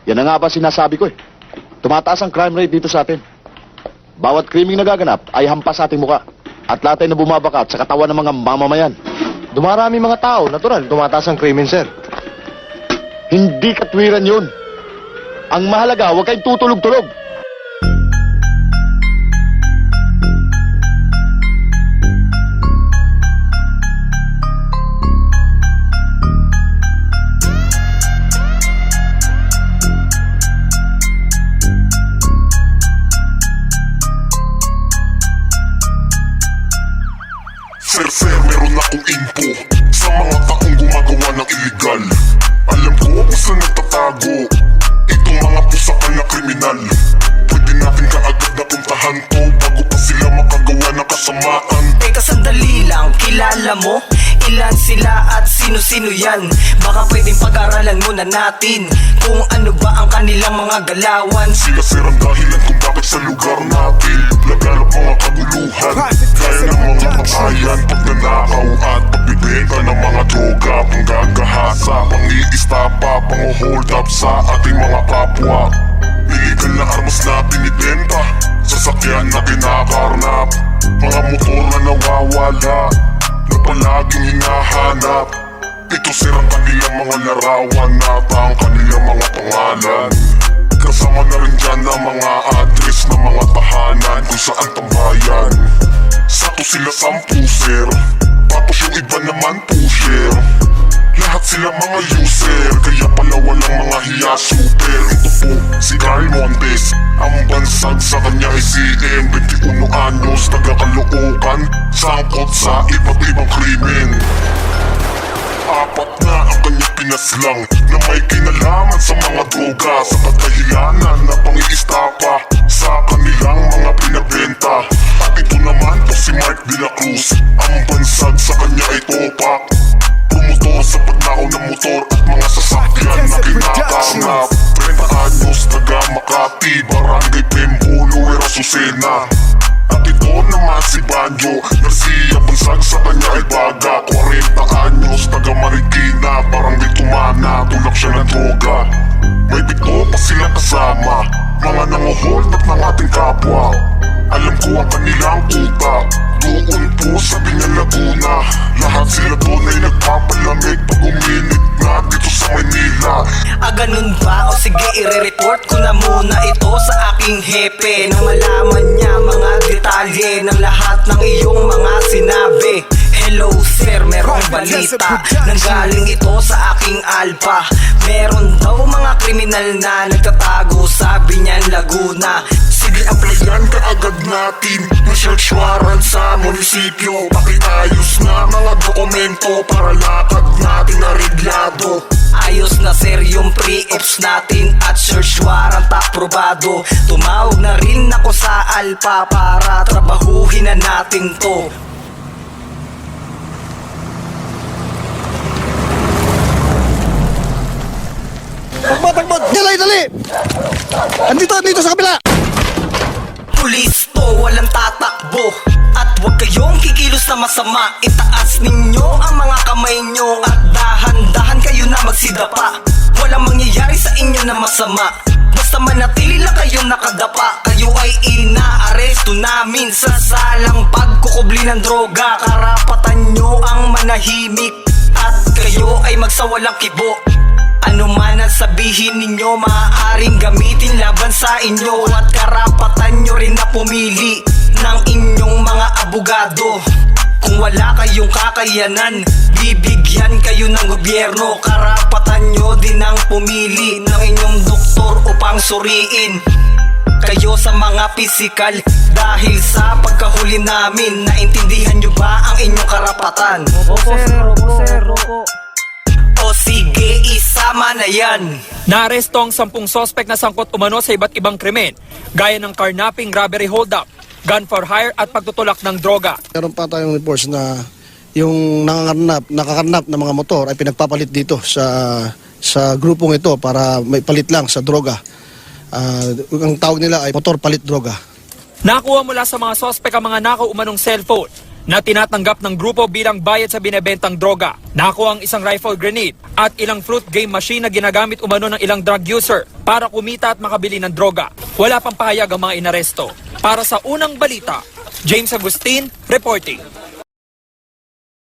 Yan na nga ba sinasabi ko eh. Tumataas ang crime rate dito sa atin. Bawat krimeng nagaganap ay hampas sa ating muka. At lahat ay nabumabakat sa katawan ng mga mamamayan. Dumarami mga tao, natural, tumataas ang krimen, sir. Hindi katwiran yun. Ang mahalaga, huwag kayong tutulog-tulog. Sir, meron akong info sa mga taong gumagawa ng illegal. Alam ko kung saan nagtatago itong mga pusakal na kriminal. Pwede natin kaagad na puntahan to bago pa sila makagawa ng kasamaan. Teka sandali lang, kilala mo? Ilan sila at sino-sino yan? Baka pwedeng pag-aralan muna natin kung ano ba ang kanilang mga galawan. Sila sir ang dahilan kung bakit sa lugar natin laganap mga kaguluhan. Gaya ng mga pangayan, pagnanakaw at pagbibenta ng mga droga, panggagahasa, pang-iistapa, pang-hold up sa ating mga kapwa. Illegal na armas na binibenta, sasakyan na kinakarnap, mga motor na nawawala, na palaging hinahanap. Ito sir ang kanilang mga larawan at ang kanilang mga pangalan. Kasama na rin dyan ang mga address ng mga tahanan kung saan tambayan. Sato sila 10 sir, tapos yung iba naman pusher. Lahat sila mga user, kaya pala walang mga hiya super. Ito po si Carl Montes, ang bansag sa kanya ay CM. 21 anyos, taga-Caloocan, sangkot sa iba't ibang krimen. Apat na ang kanyang pinaslang na may kinalaman sa mga droga, sa kadahilanan na pang-iistapa sa kanilang mga pinabenta. At ito naman po si Mark de la Cruz, ang bansag sa kanya ay topak, promotor sa pagnakaw ng motor at mga sasakyan na kinakarnap. 30 anyos, taga Makati, Barangay Pembo, Lower Azucena. At ito naman si Banjo, Garcia, bansag sa kanya ay Baga. 40 anyos, taga Marikina, Barangay Tumana, tulak siya ng droga. May 7 pa sila kasama, mga nanguhold at ng ating kapwa. Alam ko ang kanilang kuta, doon po sa Binyan, Laguna. Lahat sila doon ay nagpapalamig pag uminit na dito sa Manila. Ganun ba? O sige, i-report ko na muna ito sa aking hepe, na malaman niya mga detalye ng lahat ng iyong mga sinabi. Hello sir, merong balita, nanggaling ito sa aking alpa. Meron daw mga kriminal na nagtatago sa Binyan, Laguna. Sige, applyan kaagad natin na search warrant sa munisipyo. Pakiayos na mga dokumento para lakad natin areglado. Ayos na sir yung pre-ops natin at search warrant aprobado. Tumawag na rin ako sa alpa para trabahuhin na natin to. Takbo! Dali! Andito sa kabila! Pulis to, walang tatakbo. At huwag kayong kikilos na masama. Itaas ninyo ang mga kamay nyo at dahan-dahan kayo na magsidapa. Walang mangyayari sa inyo na masama, basta manatili lang kayo nakadapa. Kayo ay inaaresto namin sa salang pagkukubli ng droga. Karapatan nyo ang manahimik at kayo ay magsawalang kibo. Ano man ang sabihin ninyo, maaaring gamitin laban sa inyo. At karapatan nyo rin na pumili ng inyong mga abogado. Kung wala kayong kakayanan, bibigyan kayo ng gobyerno. Karapatan nyo din ang pumili ng inyong doktor upang suriin kayo sa mga pisikal. Dahil sa pagkahuli namin, naintindihan nyo ba ang inyong karapatan? Opo, sir. O sige, isama na yan. Naaresto ang 10 sospek na sangkot umano sa iba't ibang krimen, gaya ng carnapping, robbery hold-up, gun for hire at pagtutulak ng droga. Meron pa tayong reports na yung nakakarnap na mga motor ay pinagpapalit dito sa grupong ito para may palit lang sa droga. Ang tawag nila ay motor palit droga. Nakuha mula sa mga sospek ang mga nakaw umanong cellphone, na tinatanggap ng grupo bilang bayad sa binebentang droga. Nakuha ang isang rifle grenade at ilang fruit game machine na ginagamit umano ng ilang drug user para kumita at makabili ng droga. Wala pang pahayag ang mga inaresto. Para sa unang balita, James Agustin reporting.